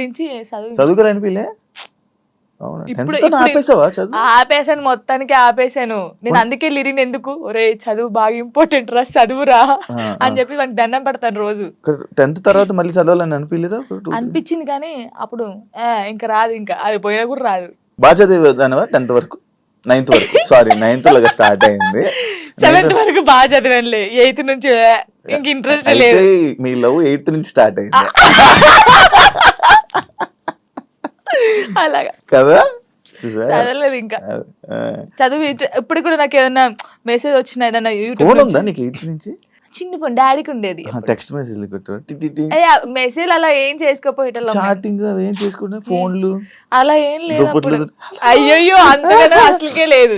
గురించి చదువుకోలేనిపిలే ఆపేసాను, మొత్తానికి ఆపేసాను నేను. అందుకే లిరిన్ ఎందుకు ఒరే చదువు బాగా ఇంపార్టెంట్ రా, చదువురా అని చెప్పి వానికి దండం పెడతాను రోజు. 10th తర్వాత మళ్ళీ చదవాలని అనిపించలేదా? అనిపించింది కానీ అప్పుడు ఇంకా రాదు, ఇంకా అది పోయినా కూడా రాదు. బాగా చదివేదానివా 10th వరకు? 9th వరకు, సారీ 9th లాగా స్టార్ట్ అయింది. 7th వరకు బాగా చదివానులే, 8th నుంచి ఇంక ఇంట్రెస్ట్ లేదు. మీ లవ్ 8th నుంచి స్టార్ట్ అయింది అలాగా కదా? చదవలేదు ఇంకా. చదువు ఇప్పుడు కూడా నాకు ఏదైనా మెసేజ్ వచ్చినా ఏదైనా ఫోన్ ఉందా నీకు 8th నుంచి? చిన్న ఫోన్ డాడీకి ఉండేది. టెక్స్ట్ మెసేజ్ మెసేజ్ అలా ఏం చేసుకోపోయేటం, చాటింగ్ ఏం చేసుకుంటే ఫోన్లు అలా ఏం లేదు. అయ్యో అంతగా అసలుకే లేదు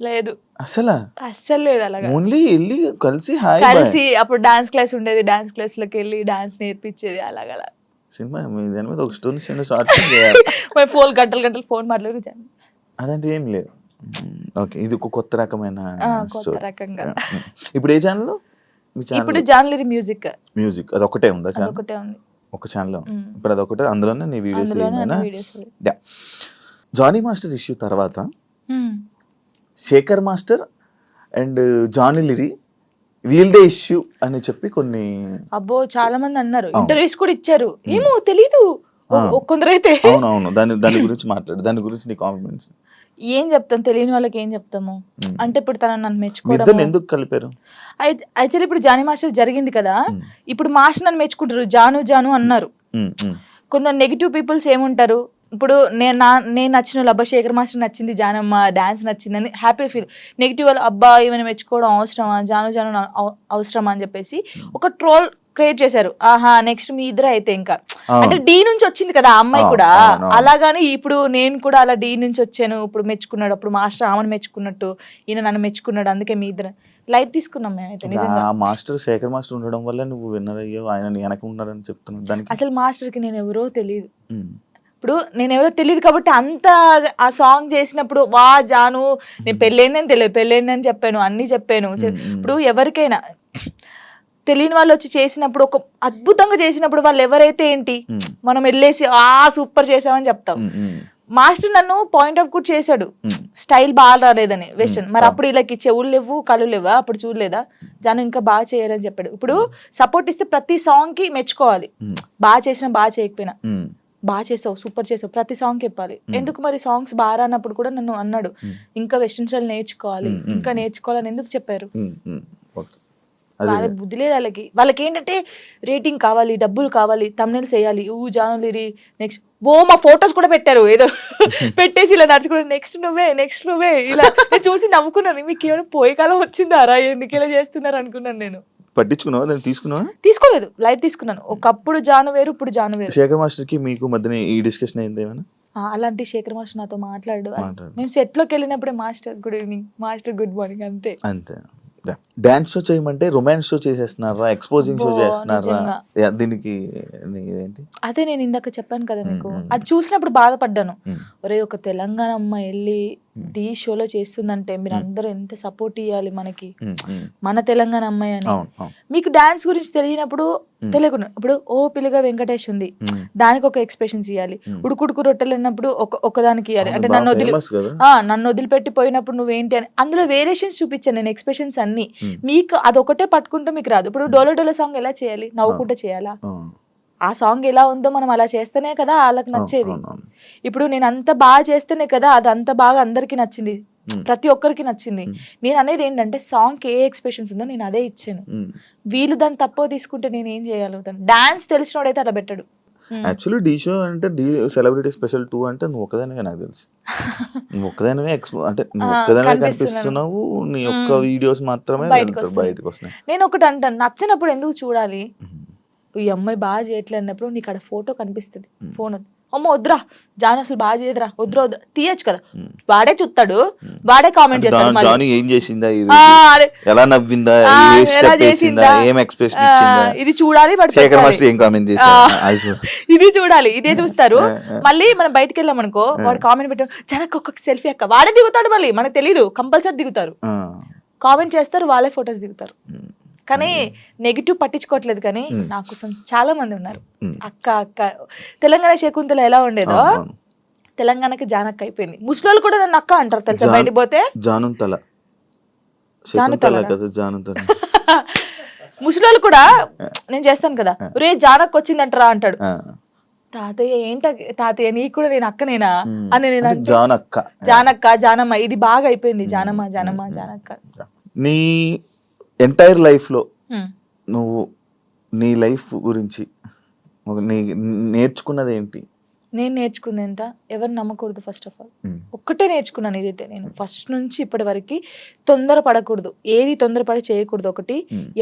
లేదు అస్సలు లేదు. అలాగా ఓన్లీ వెళ్ళి కలిసి అప్పుడు డాన్స్ క్లాస్ ఉండేది, డాన్స్ క్లాస్ లోకి వెళ్ళి డాన్స్ నేర్పించేది. అలాగలా సినిమా దాని మీద ఒక స్టోరీ షార్ట్ ఫోన్ గంటలు ఫోన్ మాట్లాడుకు అదంటే ఏం లేదు. ఓకే, ఇది ఒక కొత్త రకమైన రకంగా. ఇప్పుడు ఏ ఛానల్? ఇప్పుడు జాన్లరీ మ్యూజిక్ అది ఒకటే ఉందా? ఒకటే ఉంది, ఒక ఛానల్. ఇప్పుడు అదొకటే, అందులోనే నీ వీడియోస్. జానీ మాస్టర్ ఇష్యూ తర్వాత శేఖర్ మాస్టర్ అండ్ జానీ లిరి వీల్దే ఇష్యూ అని చెప్పి కొన్ని చాలా మంది అన్నారు, ఇంటర్వ్యూస్ కూడా ఇచ్చారు. ఏమో తెలీదు కొందరైతే. అవునవును, దాని గురించి మాట్లాడు, దాని గురించి నీ కాన్ఫిడెన్స్. ఏం చెప్తాం, తెలియని వాళ్ళకి ఏం చెప్తాము అంటే ఇప్పుడు తన నన్ను మెచ్చుకోవడం ఎందుకు కలిపారు? యాక్చువల్లీ ఇప్పుడు జానీ మాస్టర్ జరిగింది కదా, ఇప్పుడు మాస్టర్ నన్ను మెచ్చుకుంటారు, జాను అన్నారు. కొందరు నెగిటివ్ పీపుల్స్ ఏముంటారు, ఇప్పుడు నేను నచ్చిన వాళ్ళు, అబ్బా శేఖర్ మాస్టర్ నచ్చింది, జానమ్మ డాన్స్ నచ్చిందని హ్యాపీ ఫీల్. నెగిటివ్ వాళ్ళు, అబ్బా ఏమైనా మెచ్చుకోవడం అవసరమా, జాను అవసరమా అని చెప్పేసి ఒక ట్రోల్ క్రియేట్ చేశారు. ఆహా నెక్స్ట్ మీ ఇద్దరు అయితే ఇంకా అంటే డి నుంచి వచ్చింది కదా ఆ అమ్మాయి కూడా, అలాగాని ఇప్పుడు నేను కూడా అలా డి నుంచి వచ్చాను, ఇప్పుడు మెచ్చుకున్నాడు, అప్పుడు మాస్టర్ ఆమెను మెచ్చుకున్నట్టు ఈయన నన్ను మెచ్చుకున్నాడు, అందుకే మీ ఇద్దరు లైట్ తీసుకున్నాం మేమైతే. నిజంగా మాస్టర్ శేఖర్ మాస్టర్ ఉండడం వల్ల నువ్వు విన్నర్ అయ్యో, ఆయన వెనక ఉన్నారని చెప్తున్నాను. దానికి అసలు మాస్టర్ కి నేను ఎవరో తెలియదు, ఇప్పుడు నేను ఎవరో తెలియదు కాబట్టి అంత ఆ సాంగ్ చేసినప్పుడు వా జాను నేను పెళ్ళైందని తెలియదు, పెళ్ళైందని చెప్పాను, అన్ని చెప్పాను. ఇప్పుడు ఎవరికైనా తెలియని వాళ్ళు వచ్చి చేసినప్పుడు, ఒక అద్భుతంగా చేసినప్పుడు వాళ్ళు ఎవరైతే ఏంటి మనం వెళ్ళేసి సూపర్ చేసామని చెప్తాం. మాస్టర్ నన్ను పాయింట్ అవుట్ కూడా చేశాడు, స్టైల్ బాగా రాలేదని వెస్టర్న్. మరి అప్పుడు వీళ్ళకి చెవులు లేవు కళ్ళు లేవా, అప్పుడు చూడలేదా జాను ఇంకా బాగా చేయాలని చెప్పాడు. ఇప్పుడు సపోర్ట్ ఇస్తే ప్రతి సాంగ్ కి మెచ్చుకోవాలి, బాగా చేసినా బాగా చేయకపోయినా, బాగా చేసావు సూపర్ చేసావు ప్రతి సాంగ్ చెప్పాలి. ఎందుకు మరి సాంగ్స్ బాగా రానప్పుడు కూడా నన్ను అన్నాడు, ఇంకా వెస్టర్న్ స్టైల్ నేర్చుకోవాలి, ఇంకా నేర్చుకోవాలని ఎందుకు చెప్పారు. వాళ్ళ బుద్ధి లేదు వాళ్ళకి ఏంటంటే రేటింగ్ కావాలి, డబ్బులు కావాలి, తమ్నెయిల్స్ వేయాలి, జాను లిరి నెక్స్ట్ మా ఫొటోస్ కూడా పెట్టారు ఏదో పెట్టేసి ఇలా నడుచుకుంటే నెక్స్ట్ నువ్వే ఇలా చూసి నవ్వుకున్నాను. మీకు ఏమైనా పోయే కాలం వచ్చిందారా, ఎందుకు ఇలా చేస్తున్నారు అనుకున్నాను. నేను పట్టించుకున్నావా? తీసుకోలేదు, లైట్ తీసుకున్నాను. ఒకప్పుడు జాను వేరు, ఇప్పుడు జాను వేరు. శేఖర్ మాస్టర్ కి మీకు మధ్యన ఈ డిస్కషన్ అయింది ఏమైనా? అలాంటి శేఖర్ మాస్టర్ నాతో మాట్లాడు, మేము సెట్ లోకి వెళ్ళినప్పుడే master good evening, master good morning, అంతే. డాన్స్ షో చేయమంటే రొమాన్స్ షో చేసేస్తున్నారా, ఎక్స్పోజింగ్ షో చేస్తున్నారా? దీనికి ఏంటి? అదే నేను ఇందాక చెప్పాను కదా మీకు, అది చూసినప్పుడు బాధపడ్డాను. ఒరే ఒక తెలంగాణ అమ్మాయి వెళ్ళి డి షోలో చేస్తుందంటే మీరు అందరూ ఎంత సపోర్ట్ ఇవ్వాలి మనకి, మన తెలంగాణ అమ్మాయి అని. మీకు డాన్స్ గురించి తెలియనప్పుడు తెలియకుండా, ఇప్పుడు పిల్లగా వెంకటేష్ ఉంది, దానికి ఒక ఎక్స్ప్రెషన్స్ ఇవ్వాలి. ఉడుకుడుకు రొట్టెలు అన్నప్పుడు ఒకదానికి ఇవ్వాలి. అంటే నన్ను వదిలిపెట్టి పోయినప్పుడు నువ్వేంటి అని అందులో వేరియేషన్స్ చూపించాను నేను, ఎక్స్ప్రెషన్స్ అన్ని. మీకు అదొకటే పట్టుకుంటే మీకు రాదు. ఇప్పుడు డోలో డోలో సాంగ్ ఎలా చేయాలి, నవ్వుకుంటే చేయాలా, ఆ సాంగ్ ఎలా ఉందో మనం అలా చేస్తేనే కదా వాళ్ళకి నచ్చేది. ఇప్పుడు నేను అంత బాగా చేస్తేనే కదా అది అంత బాగా అందరికి నచ్చింది, ప్రతి ఒక్కరికి నచ్చింది. నేను అనేది ఏంటంటే సాంగ్ ఏ ఎక్స్ప్రెషన్స్ ఉందో నేను అదే ఇచ్చాను. వీళ్ళు దాన్ని తక్కువ తీసుకుంటే నేను ఏం చేయగలుగుతాను? డాన్స్ తెలిసినోడైతే అలా పెట్టాడు. యాక్చువల్లీ డి షో అంటే డి సెలబ్రిటీ స్పెషల్ 2 అంటే నువ్వు ఒక్కదానివే, నాకు తెలుసు నువ్వు ఒక్కదానివే, అంటే నువ్వు ఒక్కదానివే కనిపిస్తున్నావు, నీ ఒక్క వీడియోస్ మాత్రమే బయటకు వస్తున్నాయి. నేను ఒకటి అంటాను, నచ్చినప్పుడు ఎందుకు చూడాలి? ఈ అమ్మాయి బాగా చేయట్లేదు అన్నప్పుడు నీకు అక్కడ ఫోటో కనిపిస్తుంది, ఫోన్ అమ్మ వద్దురా జాను అసలు బాగా చేయదురా, వద్దురా తీయచ్చు కదా, వాడే చూస్తాడు, వాడే కామెంట్ చేస్తాడు, ఏం చేసిందా, ఎలా నవ్విందా, ఇది చూడాలి, ఇది చూడాలి, ఇదే చూస్తారు. మళ్ళీ మనం బయటకు వెళ్ళాం అనుకో, వాడు కామెంట్ పెట్టాడు జనకు ఒక్కొక్క సెల్ఫీ అక్క, వాడే దిగుతాడు, మళ్ళీ మనకు తెలీదు, కంపల్సరీ దిగుతారు, కామెంట్ చేస్తారు, వాళ్ళే ఫొటోస్ దిగుతారు. కానీ నెగిటివ్ పట్టించుకోవట్లేదు, కానీ నా కోసం చాలా మంది ఉన్నారు. అక్క తెలంగాణ శకుంతల ఎలా ఉండేదో తెలంగాణకి జానక్క అయిపోయింది. ముసలోళ్ళు కూడా నన్ను అక్క అంటారు తెలుసా, బయటికి పోతే ముసలోళ్ళు కూడా నేను చేస్తాను కదా, రే జానక్క వచ్చిందంటారా అంటాడు. తాతయ్య ఏంట తాతయ్య నీకు కూడా నేను అక్కనేనా అని నేను జానక్క జానమ్మ ఇది బాగా అయిపోయింది. జానమ్మ జానమ్మ జానక్క. నీ ఎంటైర్ లైఫ్ లో నువ్వు నీ లైఫ్ గురించి నేర్చుకున్నది ఏంటి? నేను నేర్చుకుంది ఎంత, ఎవరిని నమ్మకూడదు. ఫస్ట్ ఆఫ్ ఆల్ ఒక్కటే నేర్చుకున్నాను, ఇదైతే నేను ఫస్ట్ నుంచి ఇప్పటి వరకు తొందర పడకూడదు, ఏది తొందరపడి చేయకూడదు. ఒకటి,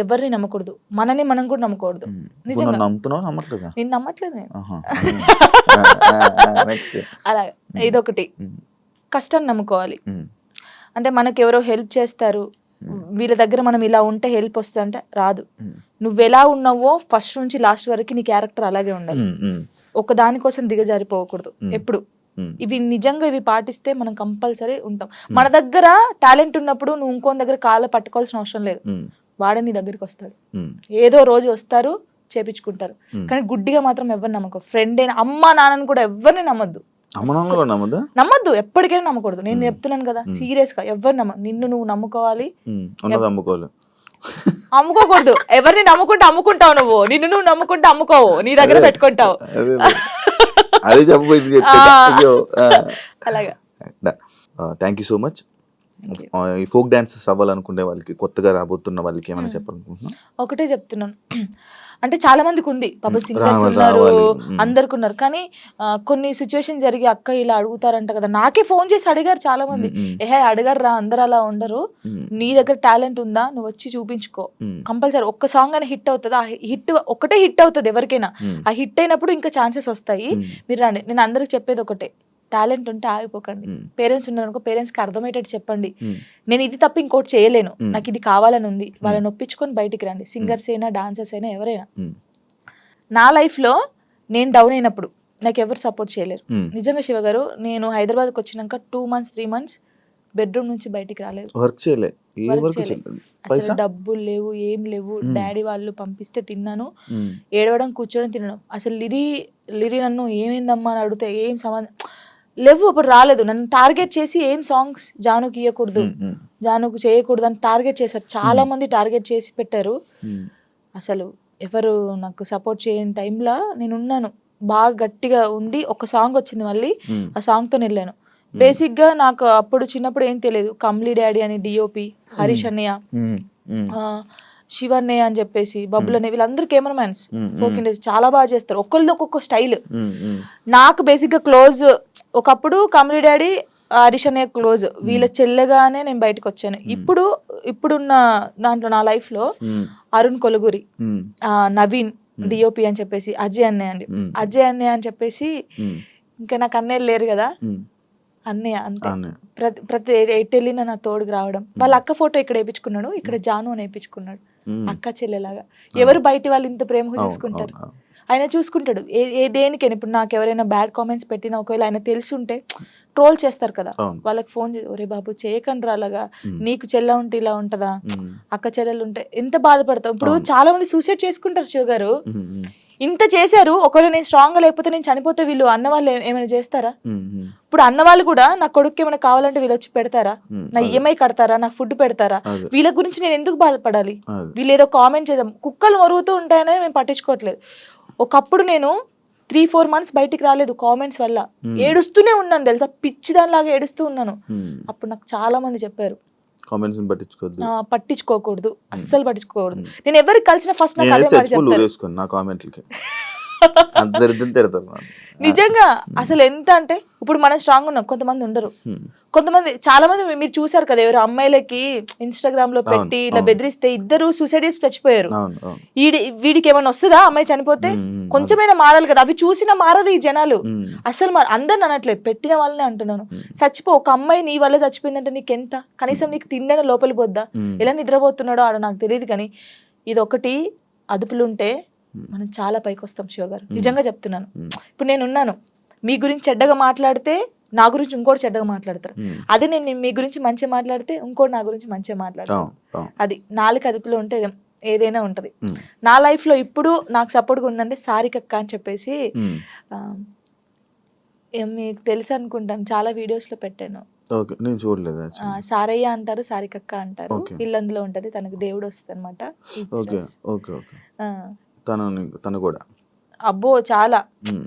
ఎవరిని నమ్మకూడదు, మనని మనం కూడా నమ్మకూడదు. నిజంగా నేను నమ్మట్లేదు నేను. అలా ఇదొకటి. కష్టాన్ని నమ్ముకోవాలి. అంటే మనకి ఎవరో హెల్ప్ చేస్తారు, వీళ్ళ దగ్గర మనం ఇలా ఉంటే హెల్ప్ వస్తుంది అంటే రాదు. నువ్వు ఎలా ఉన్నావో ఫస్ట్ నుంచి లాస్ట్ వరకు నీ క్యారెక్టర్ అలాగే ఉండాలి. ఒక దానికోసం దిగజారిపోకూడదు ఎప్పుడు. ఇవి నిజంగా ఇవి పాటిస్తే మనం కంపల్సరీ ఉంటాం. మన దగ్గర టాలెంట్ ఉన్నప్పుడు నువ్వు ఇంకో దగ్గర కాళ్ళ పట్టుకోవాల్సిన అవసరం లేదు, వాడే నీ దగ్గరికి వస్తాడు. ఏదో రోజు వస్తారు, చేపించుకుంటారు. కానీ గుడ్డిగా మాత్రం ఎవరిని నమ్మకం. ఫ్రెండ్ అయినా అమ్మ నాన్నని కూడా ఎవరిని నమ్మద్దు, నమ్మద్దు, ఎప్పటికైనా నమ్మకూడదు. నేను చెప్తున్నాను కదా సీరియస్ గా, ఎవరు నిన్ను నువ్వు నమ్ముకోవాలి, అమ్ముకోకూడదు. ఎవరిని నమ్ముకుంటే అమ్ముకుంటావు నువ్వు, నిన్ను నువ్వు నమ్ముకుంటే అమ్ముకోవు, నీ దగ్గర పెట్టుకుంటావు. అలాగా. Thank you so much. ఈ ఫోక్ డాన్సెస్ అవ్వాలనుకునే వాళ్ళకి, కొత్తగా రాబోతున్న వాళ్ళకి ఏమైనా చెప్పాలనుకుంటున్నా? ఒకటే చెప్తున్నాను, అంటే చాలా మందికి ఉంది, పబుల్ సింగర్స్ ఉన్నారు, అందరికి ఉన్నారు. కానీ కొన్ని సిచ్యువేషన్ జరిగి అక్క ఇలా అడుగుతారంట కదా, నాకే ఫోన్ చేసి అడిగారు చాలా మంది. ఏహే అడిగారు రా, అందరు అలా ఉండరు, నీ దగ్గర టాలెంట్ ఉందా నువ్వు వచ్చి చూపించుకో, కంపల్సరీ ఒక్క సాంగ్ అని హిట్ అవుతుంది. ఆ హిట్ ఒకటే హిట్ అవుతుంది ఎవరికైనా. ఆ హిట్ అయినప్పుడు ఇంకా ఛాన్సెస్ వస్తాయి, మీరు రండి. నేను అందరికి చెప్పేది ఒకటే, టాలెంట్ ఉంటే ఆగిపోకండి. పేరెంట్స్ ఉన్నారనుకో, పేరెంట్స్ కి అర్థమయ్యేటట్టు చెప్పండి, నేను ఇది తప్ప ఇంకోటి చేయలేను, నాకు ఇది కావాలని ఉంది, వాళ్ళని ఒప్పించుకొని బయటికి రండి. సింగర్స్ అయినా డాన్సర్స్ అయినా ఎవరైనా. నా లైఫ్ లో నేను డౌన్ అయినప్పుడు నాకు ఎవరు సపోర్ట్ చేయలేరు. నిజంగా శివ గారు, నేను హైదరాబాద్కి వచ్చినాక 2 months 3 months బెడ్రూమ్ నుంచి బయటికి రాలేదు. అసలు డబ్బులు లేవు, ఏం లేవు. డాడీ వాళ్ళు పంపిస్తే తిన్నాను, ఏడవడం కూర్చోడం తినడం. అసలు లిరి నన్ను ఏమైందమ్మా అని అడిగితే ఏం సంబంధం లేవు, అప్పుడు రాలేదు. నన్ను టార్గెట్ చేసి ఏం సాంగ్స్ జానుకి ఇవ్వకూడదు, జానుకు చేయకూడదు అని టార్గెట్ చేశారు. చాలా మంది టార్గెట్ చేసి పెట్టారు. అసలు ఎవరు నాకు సపోర్ట్ చేయని టైంలో నేను ఉన్నాను, బాగా గట్టిగా ఉండి ఒక సాంగ్ వచ్చింది, మళ్ళీ ఆ సాంగ్తో వెళ్ళాను. బేసిక్ గా నాకు అప్పుడు చిన్నప్పుడు ఏం తెలియదు. కమ్లీ డాడీ అని డిఓపి, హరీష్ అన్నయ్య, శివన్నయ్య అని చెప్పేసి, బబ్బుల్ అన్నయ్య, వీళ్ళందరూ కెమెరామెన్స్, ఫోక్ ఇండస్ట్రీ చాలా బాగా చేస్తారు. ఒక్కరిది ఒక్కొక్క స్టైల్. నాకు బేసిక్ గా క్లోజ్ ఒకప్పుడు కమ్లీ డాడీ, హరీష్ అన్నయ్య క్లోజ్. వీళ్ళ చెల్లెగానే నేను బయటకు వచ్చాను. ఇప్పుడున్న దాంట్లో నా లైఫ్ లో అరుణ్ కొలుగురి, నవీన్ డిఓపి అని చెప్పేసి, అజయ్ అన్నయ్య అని చెప్పేసి, ఇంకా నాకు అన్నయ్యలు లేరు కదా, అన్నయ్య అంతే. ప్రతి ఎటు వెళ్ళినా నా తోడుకు రావడం. వాళ్ళ అక్క ఫోటో ఇక్కడ వేయించుకున్నాడు, ఇక్కడ జాను అని వేయించుకున్నాడు, అక్క చెల్లెలాగా. ఎవరు బయట వాళ్ళు ఇంత ప్రేమగా చూసుకుంటారు, ఆయన చూసుకుంటాడు. దేనికైనా ఇప్పుడు నాకు ఎవరైనా బ్యాడ్ కామెంట్స్ పెట్టినా, ఒకవేళ ఆయన తెలిసి ఉంటే ట్రోల్ చేస్తారు కదా, వాళ్ళకి ఫోన్ చేసి, ఒరే బాబు చేయకండి అలాగా, నీకు చెల్ల ఉంటే ఇలా ఉంటదా, అక్క చెల్లెలు ఉంటే ఎంత బాధపడతావు. ఇప్పుడు చాలా మంది సూసైడ్ చేసుకుంటారు శివ గారు, ఇంత చేశారు. ఒకవేళ నేను స్ట్రాంగ్ గా లేకపోతే, నేను చనిపోతే వీళ్ళు అన్న వాళ్ళు ఏమైనా చేస్తారా? ఇప్పుడు అన్న వాళ్ళు కూడా నా కొడుకు ఏమైనా కావాలంటే వీళ్ళు వచ్చి పెడతారా, నా ఈఎంఐ కడతారా, నాకు ఫుడ్ పెడతారా? వీళ్ళ గురించి నేను ఎందుకు బాధపడాలి? వీళ్ళు ఏదో కామెంట్ చేద్దాం, కుక్కలు మరుగుతూ ఉంటాయనే మేము పట్టించుకోవట్లేదు. ఒకప్పుడు నేను 3-4 months బయటికి రాలేదు కామెంట్స్ వల్ల, ఏడుస్తూనే ఉన్నాను తెలుసా, పిచ్చి దానిలాగా ఏడుస్తూ ఉన్నాను. అప్పుడు నాకు చాలా మంది చెప్పారు, పట్టించుకోకూడదు, అస్సలు పట్టించుకోకూడదు. నేను ఎవరికి కలిసిన ఫస్ట్ నాకు అదే మాట చెప్తారు. నిజంగా అసలు ఎంత అంటే, ఇప్పుడు మనం స్ట్రాంగ్ ఉన్నాం, కొంతమంది ఉండరు. కొంతమంది చాలా మంది మీరు చూసారు కదా, ఎవరు అమ్మాయిలకి ఇన్స్టాగ్రామ్ లో పెట్టి ఇలా బెదిరిస్తే 2 సూసైడ్ చేసి చచ్చిపోయారు. వీడికి ఏమైనా వస్తుందా అమ్మాయి చనిపోతే? కొంచెమైనా మారాలి కదా. అవి చూసినా మారరు ఈ జనాలు. అసలు అందరిని అనట్లేదు, పెట్టిన వాళ్ళనే అంటున్నాను. చచ్చిపో, ఒక అమ్మాయి నీ వల్ల చచ్చిపోయిందంటే నీకెంత, కనీసం నీకు తిండైనా లోపలి పోద్దా? ఎలా నిద్రపోతున్నాడో ఆడ నాకు తెలియదు. కానీ ఇది ఒకటి అదుపులుంటే మనం చాలా పైకి వస్తాం శివ గారు, నిజంగా చెప్తున్నాను. ఇప్పుడు నేను ఉన్నాను, మీ గురించి చెడ్డగా మాట్లాడితే నా గురించి ఇంకోటి చెడ్డగా మాట్లాడతారు. అదే నేను మీ గురించి మంచిగా మాట్లాడితే ఇంకోటి నా గురించి మంచిగా మాట్లాడతాను. అది 4 అదుపులో ఉంటే ఏదైనా ఉంటది. నా లైఫ్ లో ఇప్పుడు నాకు సపోర్ట్గా ఉందంటే సారికక్క అని చెప్పేసి మీకు తెలుసు అనుకుంటాను, చాలా వీడియోస్ లో పెట్టాను. నేను చూడలేదు. సారయ్య అంటారు, సారికక్క అంటారు. ఇల్లందులో ఉంటది, తనకు దేవుడు వస్తుంది అనమాట. తను కూడా అబ్బో చాలా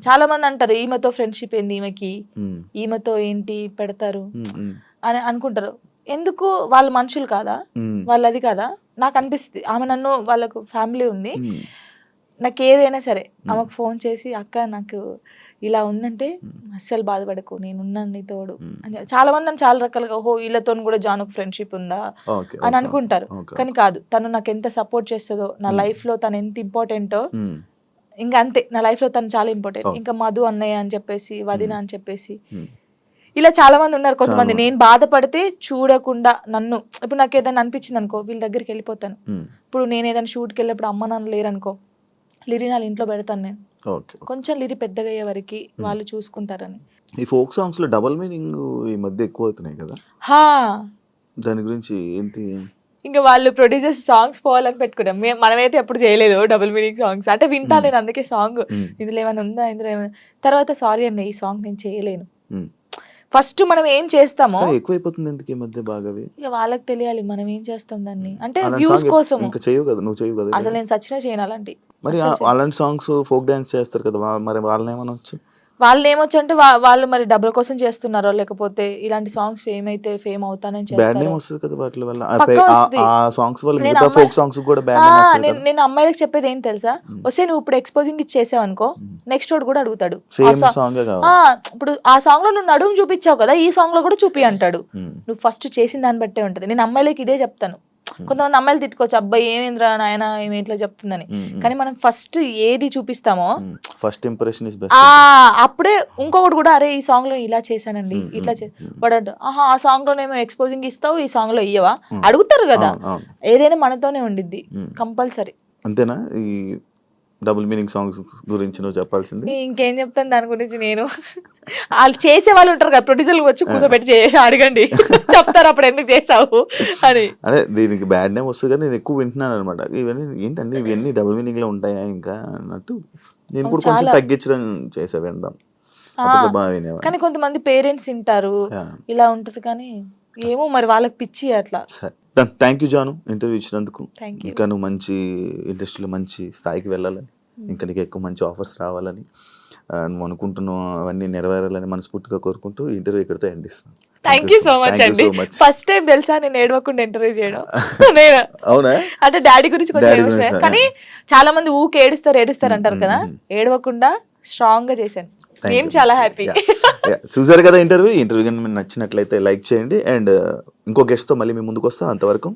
చాలా మంది అంటారు ఈమెతో ఫ్రెండ్షిప్ ఏంది, ఈమెతో ఏంటి పెడతారు అని అనుకుంటారు. ఎందుకు, వాళ్ళ మనుషులు కాదా, వాళ్ళది కాదా? నాకు అనిపిస్తుంది ఆమె నన్ను, వాళ్ళకు ఫ్యామిలీ ఉంది, నాకు ఏదైనా సరే ఆమెకు ఫోన్ చేసి అక్క నాకు ఇలా ఉందంటే అస్సలు బాధపడకు, నేనున్నాను నీ తోడు అని. చాలా మంది నన్ను చాలా రకాలుగా ఓహో వీళ్ళతో కూడా జానుకు ఫ్రెండ్షిప్ ఉందా అని అనుకుంటారు, కానీ కాదు. తను నాకు ఎంత సపోర్ట్ చేస్తుందో, నా లైఫ్ లో తను ఎంత ఇంపార్టెంటో, ఇంకా అంతే. నా లైఫ్ లో తను చాలా ఇంపార్టెంట్. ఇంకా మధు అన్నయ్య అని చెప్పేసి, వదిన అని చెప్పేసి, ఇలా చాలా మంది ఉన్నారు. కొంతమంది నేను బాధపడితే చూడకుండా నన్ను, ఇప్పుడు నాకు ఏదైనా అనిపించింది అనుకో, వీళ్ళ దగ్గరికి వెళ్ళిపోతాను. ఇప్పుడు నేను ఏదైనా షూట్కి వెళ్ళినప్పుడు అమ్మ నాన్న లేరనుకో, లిరి నా ఇంట్లో పెడతాను నేను, కొంచెం లిరి పెద్దగా అయ్యే వరకు వాళ్ళు చూసుకుంటారని. ఈ ఫోక్ సాంగ్స్ లో డబుల్ మీనింగ్ ఈ మధ్య ఎక్కువ అవుతున్నాయి కదా, దాని గురించి ఏంటి? ఇంకా వాళ్ళు ప్రొడ్యూసర్స్ సాంగ్స్ పోవాలని పెట్టుకున్నాం, మనమైతే ఎప్పుడు చేయలేదు డబుల్ మీనింగ్ సాంగ్స్. అంటే వింటా నేను, అందుకే సాంగ్ ఇందులో ఏమైనా ఉందా, ఇందులో ఏమైనా. తర్వాత సారీ అండి, ఈ సాంగ్ నేను చేయలేను. ఫస్ట్ మనం ఏం చేస్తామో ఎక్కువైపోతుంది ఎందుకు ఈ మధ్య బాగా, ఇక వాళ్ళకి తెలియాలి మనం ఏం చేస్తాం దాన్ని. అంటే వ్యూస్ కోసం చేయవు కదా, నువ్వు చేయవు కదా అసలు. నేను సచ్చినా చేయను అలాంటి. మరి అలాంటి సాంగ్స్ ఫోక్ డాన్స్ చేస్తారు కదా, మరి వాళ్ళని ఏమనొచ్చు? వాళ్ళు ఏమొచ్చు అంటే వాళ్ళు మరి డబ్బుల కోసం చేస్తున్నారో, లేకపోతే ఇలాంటి సాంగ్స్ ఫేమ్ అయితే ఫేమ్ అవుతానని చేస్తారు. నేను అమ్మాయిలకు చెప్పేది ఏం తెలుసా, వస్తే నువ్వు ఇప్పుడు ఎక్స్పోజింగ్ ఇచ్చేసావు అనుకో, నెక్స్ట్ వాడు కూడా అడుగుతాడు. ఇప్పుడు ఆ సాంగ్ లో నువ్వు నడుము చూపించావు కదా, ఈ సాంగ్ లో కూడా చూపి అంటాడు. నువ్వు ఫస్ట్ చేసిన దాన్ని బట్టే ఉంటది. నేను అమ్మాయిలకి ఇదే చెప్తాను. కొంతమంది అమ్మాయిలు తిట్టుకోవచ్చు, అబ్బాయి ఏమేంద్రా నాయన ఏమి ఇట్లా చెప్తుందని, కానీ మనం ఫస్ట్ ఏది చూపిస్తామో ఫస్ట్ ఇంప్రెషన్ అప్పుడే ఇంకొకటి కూడా, అరే ఈ సాంగ్ లో ఇలా చేశానండి, ఇట్లా వాడు ఆహా ఆ సాంగ్ లోనేమో ఎక్స్పోజింగ్ ఇస్తావు, ఈ సాంగ్ లో ఇయ్యవా అడుగుతారు కదా. ఏదైనా మనతోనే ఉండిద్ది కంపల్సరీ. అంతేనా? ఈ డబుల్ మీనింగ్ సాంగ్స్ గురించి నువ్వు చెప్పాల్సింది ఇంకేం చెప్తాను దాని గురించి. నేను వాళ్ళు చేసే వాళ్ళు ఉంటారు కదా, ప్రొడ్యూసర్లు వచ్చి కూర్చోబెట్టి అడగండి, చెప్తారు అప్పుడు ఎందుకు చేసావు అని. అదే దీనికి బ్యాడ్ నేమ్ వస్తుంది కదా, నేను ఎక్కువ వింటున్నాను అనమాట. ఇవన్నీ ఏంటండి, ఇవన్నీ డబుల్ మీనింగ్ లో ఉంటాయా ఇంకా అన్నట్టు నేను కూడా కొంచెం తగ్గించడం చేసా వినడం. కానీ కొంతమంది పేరెంట్స్ వింటారు, ఇలా ఉంటది. కానీ ఏమో మరి వాళ్ళకి పిచ్చి అట్లా. థ్యాంక్ యూ జాను, ఇంటర్వ్యూ ఇచ్చినందుకు. ఇంకా నువ్వు మంచి ఇండస్ట్రీలో మంచి స్థాయికి వెళ్ళాలని, ఇంకా నీకు ఎక్కువ మంచి ఆఫర్స్ రావాలని, నువ్వు అనుకుంటున్నావు అవన్నీ నెరవేరాలని మనస్ఫూర్తిగా కోరుకుంటూ ఇంటర్వ్యూ ఇక్కడితో ఎండ్ ఇస్తున్నాను. థ్యాంక్ యూ సో మచ్ అండి. ఫస్ట్ టైం తెలుసా నేను ఏడవకుండా ఇంటర్వ్యూ చేయడం. అవునా? అంటే డాడీ గురించి కొంచెం ఏడుస్తాను, కానీ చాలా మంది ఊకే ఏడుస్తారు అంటారు కదా, ఏడవకుండా స్ట్రాంగ్ గా చేశాను. నేను చాలా హ్యాపీ. చూసారు కదా ఇంటర్వ్యూ కానీ మీకు నచ్చినట్లయితే లైక్ చేయండి. అండ్ ఇంకో గెస్ట్ తో మళ్ళీ మీ ముందుకు వస్తా. అంతవరకు